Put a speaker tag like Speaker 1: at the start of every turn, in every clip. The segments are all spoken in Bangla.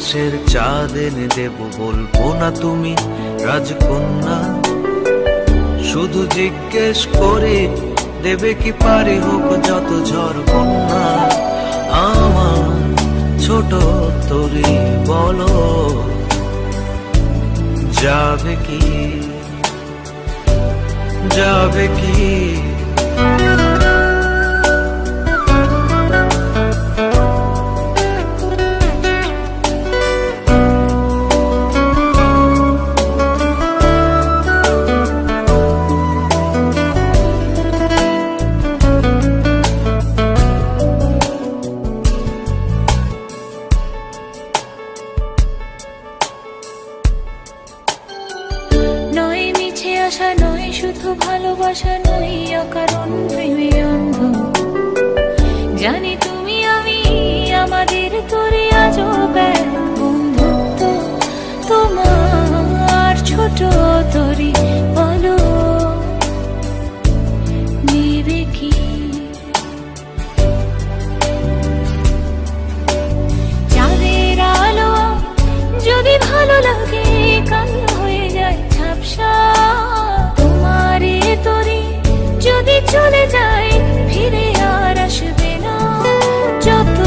Speaker 1: আকাশের চাঁদ এনে দেব, বলবো না তুমি রাজকন্যা। শুধু জিজ্ঞেস করে দেবে কি পারি হোক যত ঝড় বন্যা। আমার ছোট তরি বলো যাবে কি, যাবে কি?
Speaker 2: শুধু ভালোবাসা নই অকারণ প্রেমে অন্ধ। জানি তুমি আমি আমাদের তোরে আজব এক বন্ধুত্ব। তোমার ছোট তরি বলো নেবে কি? চাঁদের আলো যদি ভালো লাগে কালো হয়ে যায় ঝাপসা। যদি চলে যায় ফিরে আর আসবে না। যত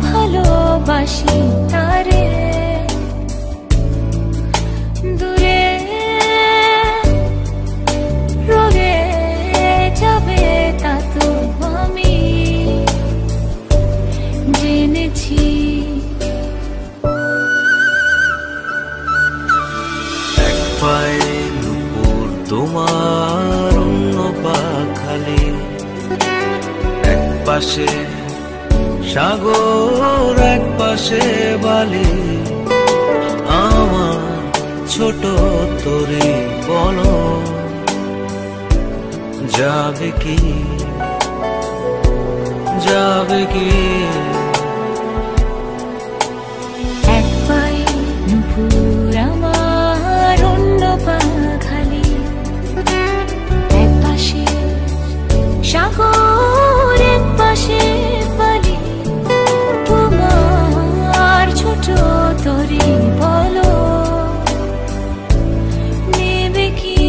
Speaker 2: ভালোবাসি তারে দূরে রয়ে যাবে তা তো আমি জেনেছি।
Speaker 1: এক পায়ে নুপুর তোমার খালি, এক পাশে সাগর এক পাশে বালি। আমার ছোট তরি বলো যাবে কি, যাবে কি?
Speaker 2: এক পায়ে নুপুর আমার অন্য পা খালি, এক পাশে সাগর এক পাশে বালি। তোমার ছোট তরি বলো নেবে কি?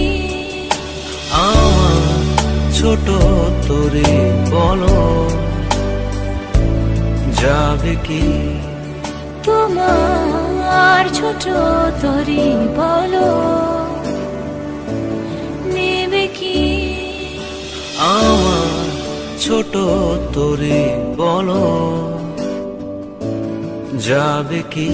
Speaker 1: আমার ছোট তরি বলো যাবে কি?
Speaker 2: তোমার ছোট তরি বলো নেবে কি?
Speaker 1: আমার ছোট তরি বলো যাবে কি?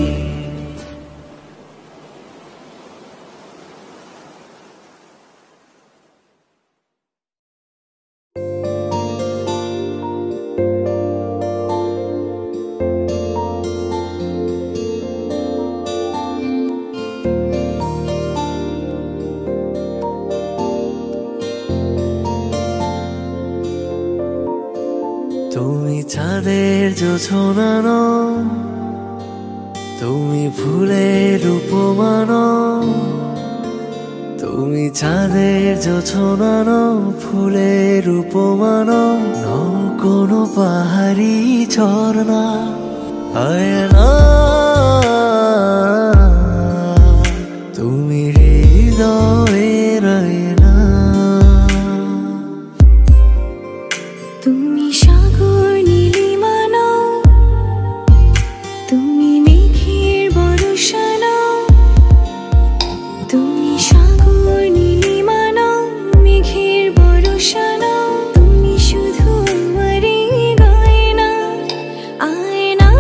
Speaker 1: তুমি চাঁদের জোছনা নও, তুমি ফুলের উপমান। তুমি চাঁদের জোছনা নও, ফুলের উপমান। নও কোনো পাহাড়ি ঝর্ণা আয়না। তুমি হৃদয়ের আয়না।
Speaker 2: তুমি সাগর নীলিমা নও, তুমি মেঘের বর্ষা নও। তুমি সাগর নীলিমা নও, মেঘের বর্ষা নও। তুমি শুধু আমারই গয়না আয়না।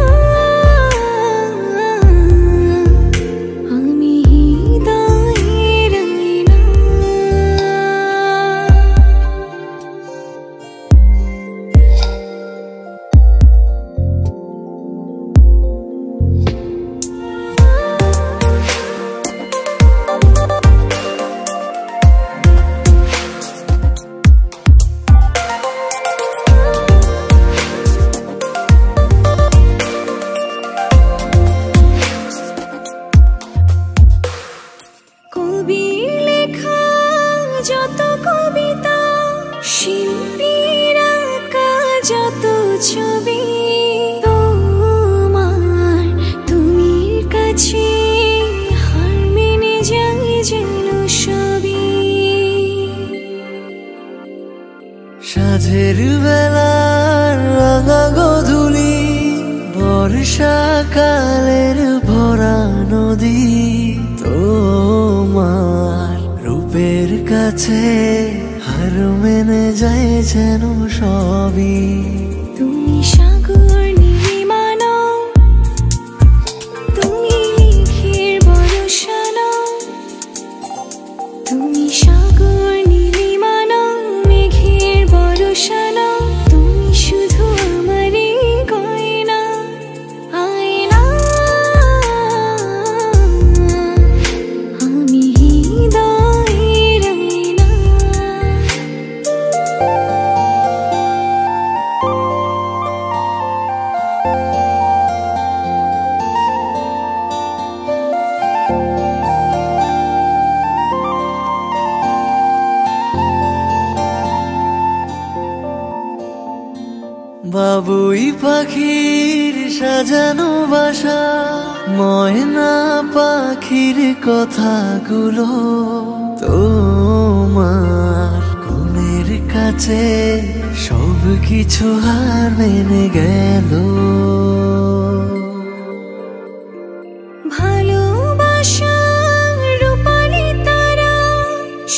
Speaker 1: সাঁঝের বেলার রাঙা গোধূলি, বর্ষাকালের ভরা নদী, তোমার রূপের কাছে হার মেনে যায় যেন সবই।
Speaker 2: তুমি সাগর নীলিমা নও, তুমি মেঘের বর্ষা নও। তুমি সাগর নীলিমা নও, মেঘের বর্ষা নও। তুমি শুধু আমারই গয়না, আয়না। আমি হৃদয়ের আয়না।
Speaker 1: বাবুই পাখির সাজানো বাসা, ময়না পাখির কথাগুলো তোমার গুণের কাছে সব কিছু হার মেনে গেল।
Speaker 2: ভালোবাসা রূপালি তারা,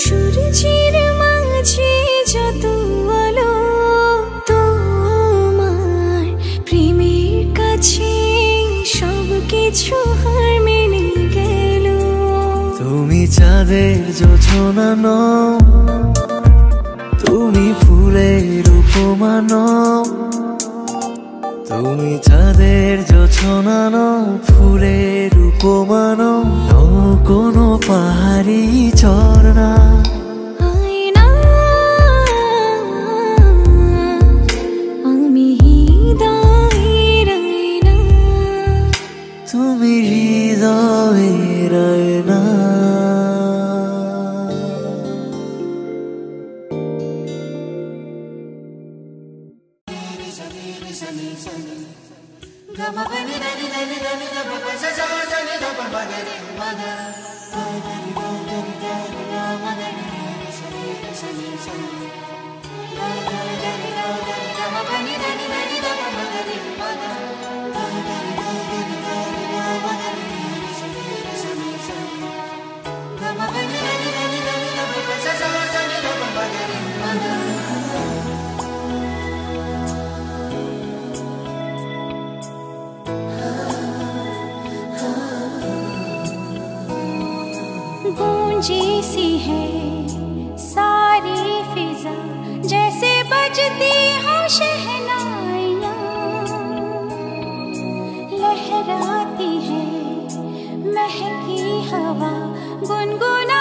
Speaker 2: সূর্যের মাঝে যত আলো, তোমার প্রেমের কাছে সব কিছু হার মেনে গেল।
Speaker 1: তুমি চাঁদের জোছনা নও, তুমি ফুলের উপমা নও। তুমি চাঁদের জোছনা নও, ফুলের উপমা নও, নও কোনো পাহাড়ি ঝর্ণা।
Speaker 2: আয়না, আমি হৃদয়ের আয়না।
Speaker 1: তুমি হৃদয়ের আয়না।
Speaker 2: गूंजी सी है सारी फिजा, जैसे बजती हो शहनाइयाँ। लहराती है महकी हवा, गुनगुना